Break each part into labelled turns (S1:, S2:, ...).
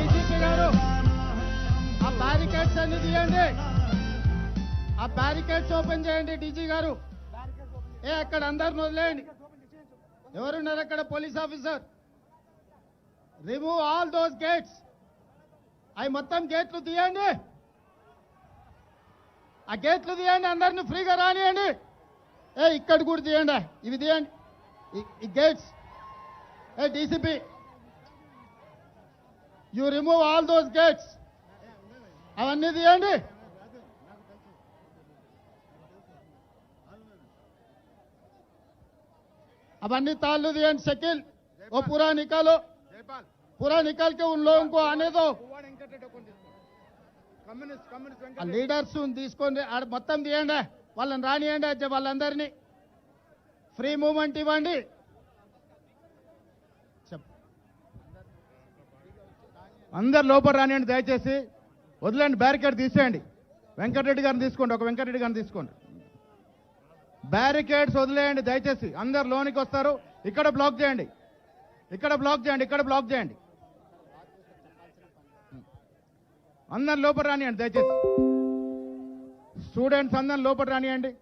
S1: DGP గారు ఆ barricades అన్ని తీయండి, ఆ బ్యారికేడ్స్ ఓపెన్ చేయండి డీజీ గారు. అక్కడ అందరిని వదిలేయండి. ఎవరున్నారు అక్కడ? Police officer, remove all those gates. అవి మొత్తం గేట్లు తీయండి, ఆ గేట్లు తీయండి, అందరిని ఫ్రీగా రానియండి. ఇక్కడ కూడా తీయండి, ఇవి తీయండి ఈ gates. DCP, you remove all those gates, అవన్నీ తీయండి. అవన్నీ తాళ్ళు తీయండి. शकील वो पूरा निकालो, पूरा निकाल के उन लोगों को आने दो. లీడర్స్ తీసుకోండి, ఆడ మొత్తం తీయండి, వాళ్ళని రానియండి, వాళ్ళందరినీ ఫ్రీ మూవ్మెంట్ ఇవ్వండి.
S2: అందరు లోపల రానియండి, దయచేసి వదిలేండి, బ్యారికేడ్ తీసేయండి. వెంకటరెడ్డి గారిని తీసుకోండి, ఒక వెంకటరెడ్డి గారిని తీసుకోండి. బ్యారికేడ్స్ వదిలేయండి దయచేసి, అందరు లోనికి వస్తారు. ఇక్కడ బ్లాక్ చేయండి, ఇక్కడ బ్లాక్ చేయండి, ఇక్కడ బ్లాక్ చేయండి. అందరు లోపల రానియండి దయచేసి, స్టూడెంట్స్ అందరు లోపల రానియండి.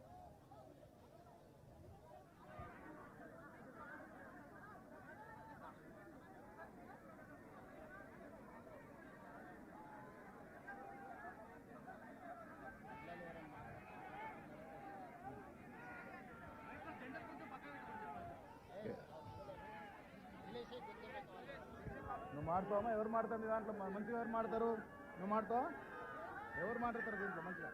S2: నువ్వు మాడతావమ్మా? ఎవరు మాడతారు మీ దాంట్లో? మంచిగా ఎవరు మాడతారు? నువ్వు మాడతావా? ఎవరు మాట్లాడతారు దీంట్లో మంచిగా?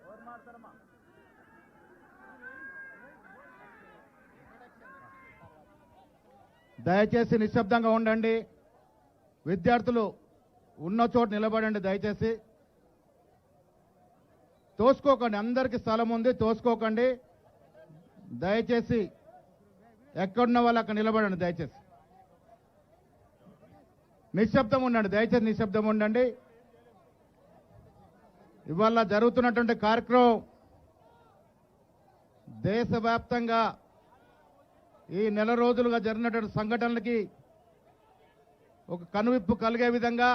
S2: ఎవరు మాడతారమ్మా? దయచేసి నిశ్శబ్దంగా ఉండండి. విద్యార్థులు ఉన్న చోట నిలబడండి దయచేసి. తోసుకోకండి, అందరికీ స్థలం ఉంది, తోసుకోకండి దయచేసి. ఎక్కడున్న వాళ్ళు అక్కడ నిలబడండి దయచేసి. నిశ్శబ్దం ఉండండి దయచేసి, నిశ్శబ్దం ఉండండి. ఇవాళ జరుగుతున్నటువంటి కార్యక్రమం దేశవ్యాప్తంగా ఈ నెల రోజులుగా జరిగినటువంటి సంఘటనలకి ఒక కనువిప్పు కలిగే విధంగా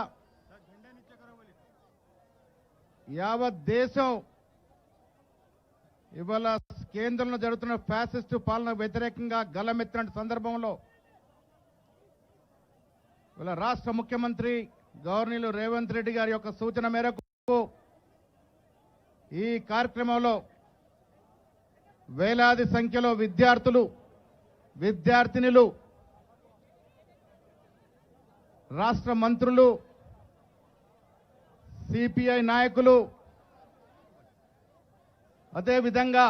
S2: యావత్ దేశం ఇవాళ కేంద్రంలో జరుగుతున్న ఫ్యాసిస్టు పాలనకు వ్యతిరేకంగా గలమెత్తిన సందర్భంలో ఇవాళ రాష్ట్ర ముఖ్యమంత్రి గవర్నీయులు రేవంత్ రెడ్డి గారి యొక్క సూచన మేరకు ఈ కార్యక్రమంలో వేలాది సంఖ్యలో విద్యార్థులు, విద్యార్థినులు, రాష్ట్ర మంత్రులు, సిపిఐ నాయకులు, అదేవిధంగా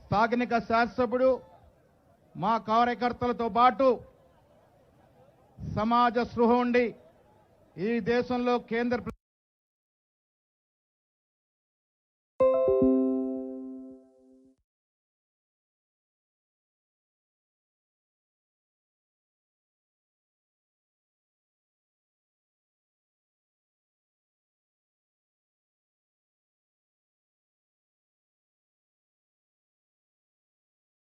S2: స్థానిక శాసనసభ్యుడు, మా కార్యకర్తలతో పాటు సమాజ స్పృహ ఉండి ఈ దేశంలో కేంద్ర